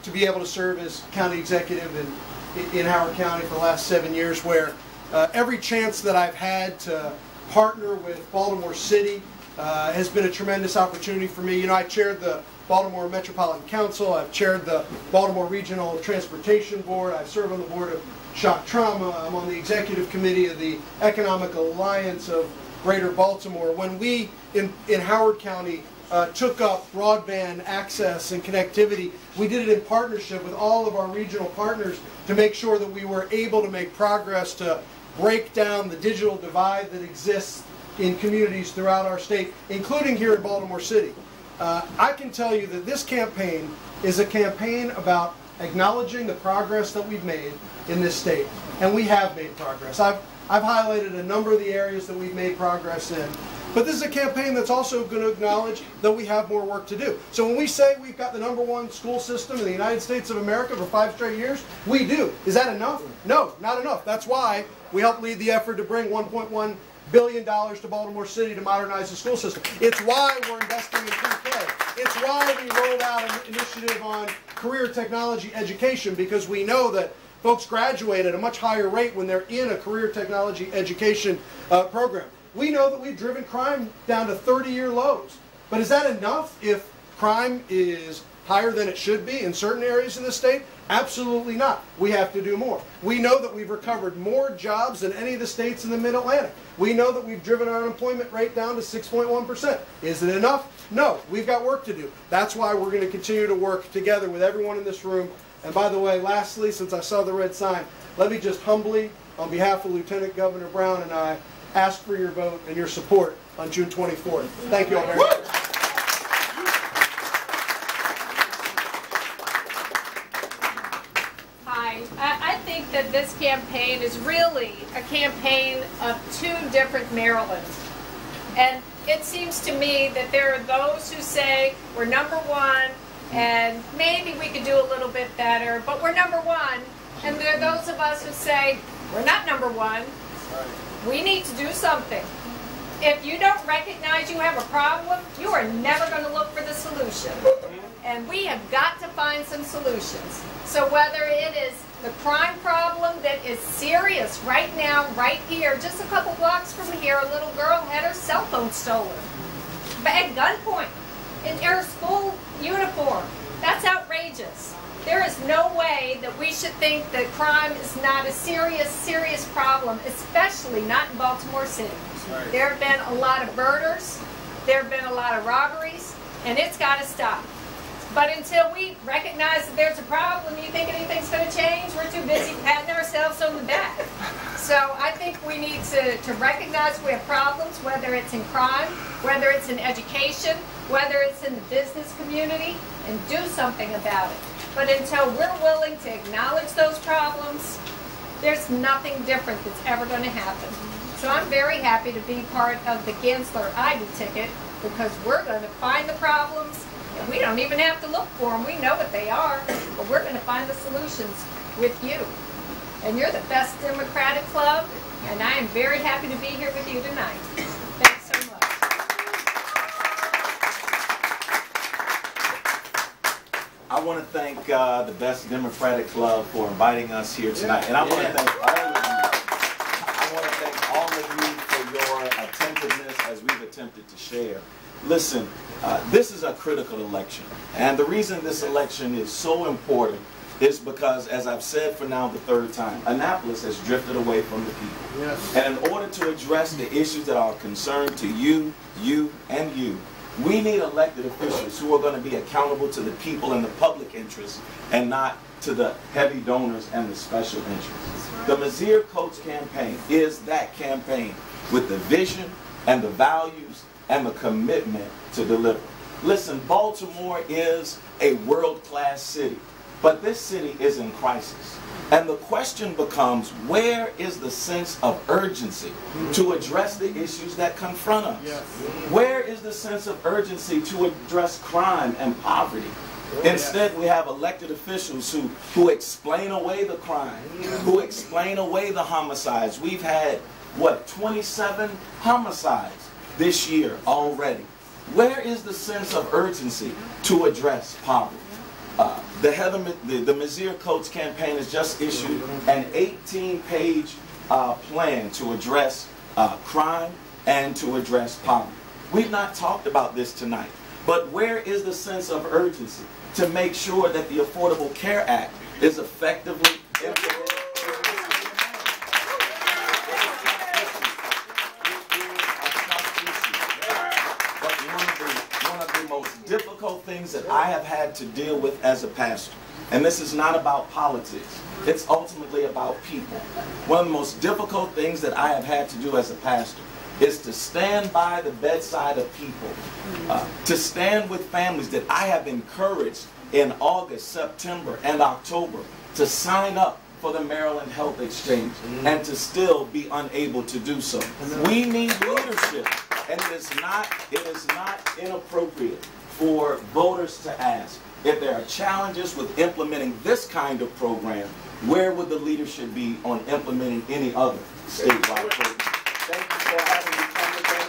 to be able to serve as county executive in Howard County for the last 7 years, where every chance that I've had to partner with Baltimore City has been a tremendous opportunity for me. You know, I chaired the Baltimore Metropolitan Council, I've chaired the Baltimore Regional Transportation Board, I serve on the board of Shock Trauma, I'm on the executive committee of the Economic Alliance of Greater Baltimore. When we in Howard County took up broadband access and connectivity, we did it in partnership with all of our regional partners to make sure that we were able to make progress to break down the digital divide that exists in communities throughout our state, including here in Baltimore City. I can tell you that this campaign is a campaign about acknowledging the progress that we've made in this state, and we have made progress. I've highlighted a number of the areas that we've made progress in, but this is a campaign that's also going to acknowledge that we have more work to do. So when we say we've got the #1 school system in the United States of America for 5 straight years, we do. Is that enough? No, not enough. That's why we helped lead the effort to bring $1.1 billion to Baltimore City to modernize the school system. It's why we're investing in pre-K. It's why we rolled out an initiative on career technology education, because we know that folks graduate at a much higher rate when they're in a career technology education program. We know that we've driven crime down to 30-year lows. But is that enough if crime is higher than it should be in certain areas in the state? Absolutely not. We have to do more. We know that we've recovered more jobs than any of the states in the Mid-Atlantic. We know that we've driven our unemployment rate down to 6.1%. Is it enough? No. We've got work to do. That's why we're going to continue to work together with everyone in this room. And by the way, lastly, since I saw the red sign, let me just humbly, on behalf of Lieutenant Governor Brown and I, ask for your vote and your support on June 24th. Thank you all very much. I think that this campaign is really a campaign of 2 different Marylands. And it seems to me that there are those who say we're #1 and maybe we could do a little bit better, but we're #1. And there are those of us who say we're not #1. We need to do something. If you don't recognize you have a problem, you are never going to look for the solution. And we have got to find some solutions. So whether it is the crime problem that is serious right now, right here, just a couple blocks from here, a little girl had her cell phone stolen at gunpoint in her school uniform. That's outrageous. There is no way that we should think that crime is not a serious, serious problem, especially not in Baltimore City. Right. There have been a lot of murders, there have been a lot of robberies, and it's got to stop. But until we recognize that there's a problem, you think anything's going to change? We're too busy patting ourselves on the back. So I think we need to recognize we have problems, whether it's in crime, whether it's in education, whether it's in the business community, and do something about it. But until we're willing to acknowledge those problems, there's nothing different that's ever going to happen. So I'm very happy to be part of the Gensler-Iden ticket, because we're going to find the problems. And we don't even have to look for them. We know what they are. But we're going to find the solutions with you. And you're the best Democratic club. And I am very happy to be here with you tonight. Thanks so much. I want to thank the best Democratic club for inviting us here tonight. And I want to thank all of you. I want to thank all of you for your attentiveness as we've attempted to share. Listen, this is a critical election, and the reason this election is so important is because, as I've said for now the 3rd time, Annapolis has drifted away from the people. Yes. And in order to address the issues that are a concern to you, and you, we need elected officials who are going to be accountable to the people and the public interest, and not to the heavy donors and the special interests. Right. The Messier Coates campaign is that campaign with the vision and the values and the commitment to deliver. Listen, Baltimore is a world-class city, but this city is in crisis. And the question becomes, where is the sense of urgency to address the issues that confront us? Yes. Where is the sense of urgency to address crime and poverty? Instead, we have elected officials who explain away the crime, who explain away the homicides. We've had, what, 27 homicides this year already. Where is the sense of urgency to address poverty? The Mizzier Coats campaign has just issued an 18-page plan to address crime and to address poverty. We've not talked about this tonight, but where is the sense of urgency to make sure that the Affordable Care Act is effectively implemented? Difficult things that I have had to deal with as a pastor. And this is not about politics. It's ultimately about people. One of the most difficult things that I have had to do as a pastor is to stand by the bedside of people, to stand with families that I have encouraged in August, September, and October to sign up for the Maryland Health Exchange and to still be unable to do so. We need leadership, and it is not inappropriate for voters to ask, if there are challenges with implementing this kind of program, where would the leadership be on implementing any other statewide program? Thank you for having me come today.